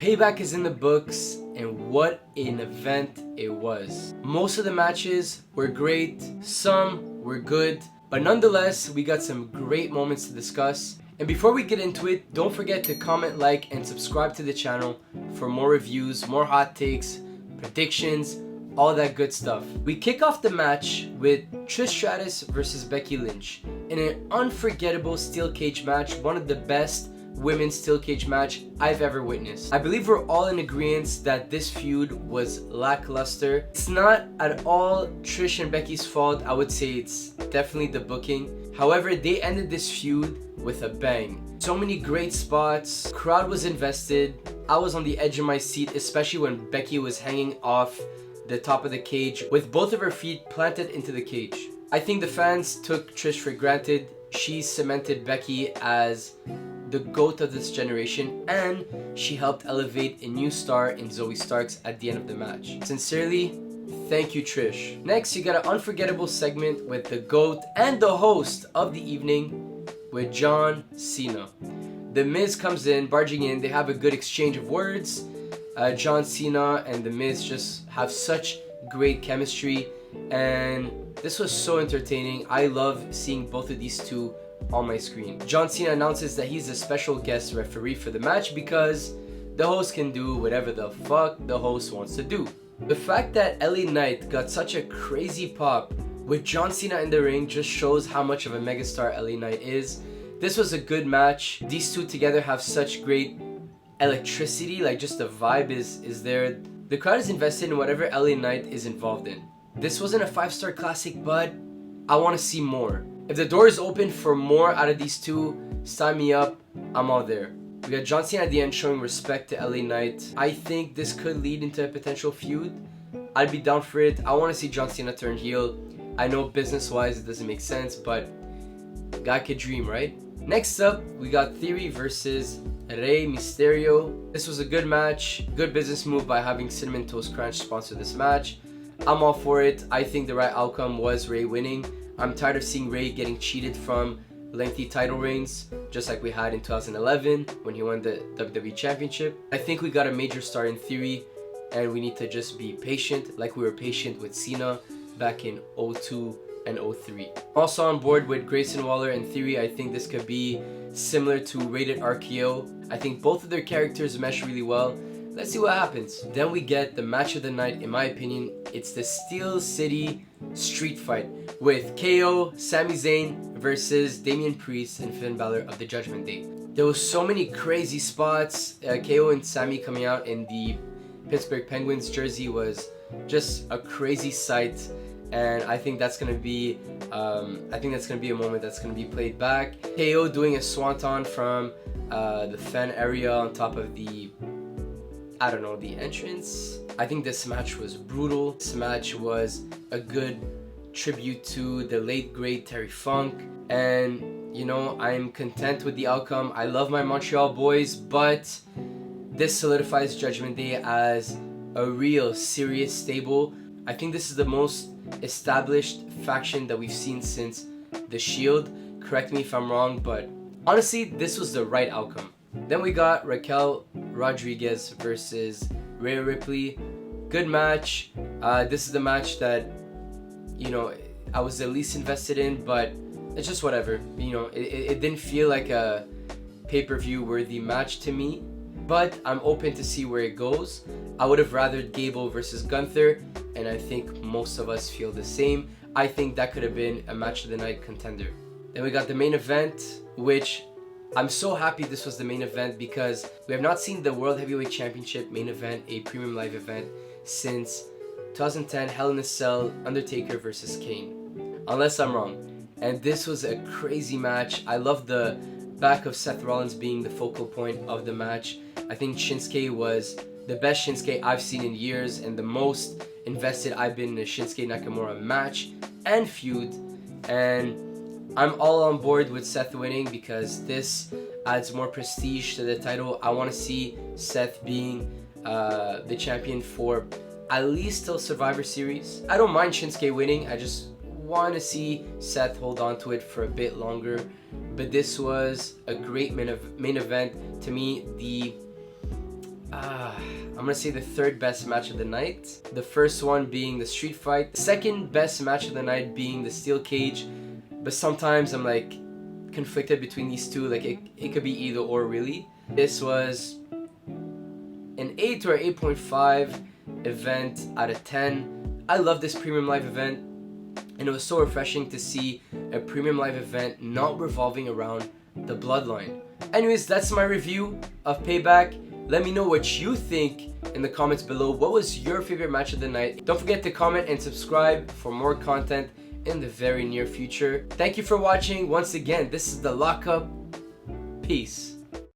Payback is in the books, and what an event it was. Most of the matches were great, some were good, but nonetheless, we got some great moments to discuss. And before we get into it, don't forget to comment, like, and subscribe to the channel for more reviews, more hot takes, predictions, all that good stuff. We kick off the match with Trish Stratus versus Becky Lynch in an unforgettable steel cage match, one of the best women's steel cage match I've ever witnessed. I believe we're all in agreement that this feud was lackluster. It's not at all Trish and Becky's fault. I would say it's definitely the booking. However, they ended this feud with a bang. So many great spots, crowd was invested. I was on the edge of my seat, especially when Becky was hanging off the top of the cage with both of her feet planted into the cage. I think the fans took Trish for granted. She cemented Becky as the GOAT of this generation, and she helped elevate a new star in Zoe Starks at the end of the match. Sincerely, thank you, Trish. Next, you got an unforgettable segment with the GOAT and the host of the evening with John Cena. The Miz comes in, barging in. They have a good exchange of words. John Cena and The Miz just have such great chemistry, and this was so entertaining. I love seeing both of these two on my screen. John Cena announces that he's a special guest referee for the match because the host can do whatever the fuck the host wants to do. The fact that LA Knight got such a crazy pop with John Cena in the ring just shows how much of a megastar LA Knight is. This was a good match. These two together have such great electricity, like just the vibe is there. The crowd is invested in whatever LA Knight is involved in. This wasn't a 5-star classic, but I want to see more. If the door is open for more out of these two, sign me up, I'm all there. We got John Cena at the end showing respect to LA Knight. I think this could lead into a potential feud. I'd be down for it. I want to see John Cena turn heel. I know business-wise it doesn't make sense, but guy could dream, right? Next up, we got Theory versus Rey Mysterio. This was a good match, good business move by having Cinnamon Toast Crunch sponsor this match. I'm all for it. I think the right outcome was Rey winning. I'm tired of seeing Rey getting cheated from lengthy title reigns, just like we had in 2011 when he won the WWE Championship. I think we got a major star in Theory, and we need to just be patient, like we were patient with Cena back in 02 and 03. Also on board with Grayson Waller and Theory. I think this could be similar to Rated RKO. I think both of their characters mesh really well. Let's see what happens. Then we get the match of the night. In my opinion, it's the Steel City Street Fight with KO, Sami Zayn versus Damian Priest and Finn Balor of the Judgment Day. There was so many crazy spots. KO and Sami coming out in the Pittsburgh Penguins jersey was just a crazy sight, and I think that's gonna be a moment that's gonna be played back. KO doing a swanton from the fan area on top of the entrance. I think this match was brutal. This match was a good tribute to the late great Terry Funk, and you know, I'm content with the outcome. I love my Montreal boys, but this solidifies Judgment Day as a real serious stable. I think this is the most established faction that we've seen since The Shield. Correct me if I'm wrong, but honestly, this was the right outcome. Then we got Raquel Rodriguez versus Rhea Ripley. Good match. This is the match that, you know, I was the least invested in, but it's just whatever. You know, it didn't feel like a pay-per-view worthy match to me, but I'm open to see where it goes. I would have rathered Gable versus Gunther, and I think most of us feel the same. I think that could have been a match of the night contender. Then we got the main event, which I'm so happy this was the main event because we have not seen the World Heavyweight Championship main event, a premium live event, since 2010 Hell in a Cell, Undertaker versus Kane. Unless I'm wrong. And this was a crazy match. I love the back of Seth Rollins being the focal point of the match. I think Shinsuke was the best Shinsuke I've seen in years and the most invested I've been in a Shinsuke Nakamura match and feud. And I'm all on board with Seth winning because this adds more prestige to the title. I want to see Seth being the champion for at least till Survivor Series. I don't mind Shinsuke winning. I just want to see Seth hold on to it for a bit longer. But this was a great main event. To me, I'm gonna say the third best match of the night. The first one being the street fight. The second best match of the night being the steel cage. But sometimes I'm like conflicted between these two. Like it could be either or really. This was an 8 or 8.5 event out of 10. I love this premium live event, and it was so refreshing to see a premium live event not revolving around the bloodline. Anyways, that's my review of Payback. Let me know what you think in the comments below. What was your favorite match of the night? Don't forget to comment and subscribe for more content in the very near future. Thank you for watching. Once again, this is The Lockup. Peace.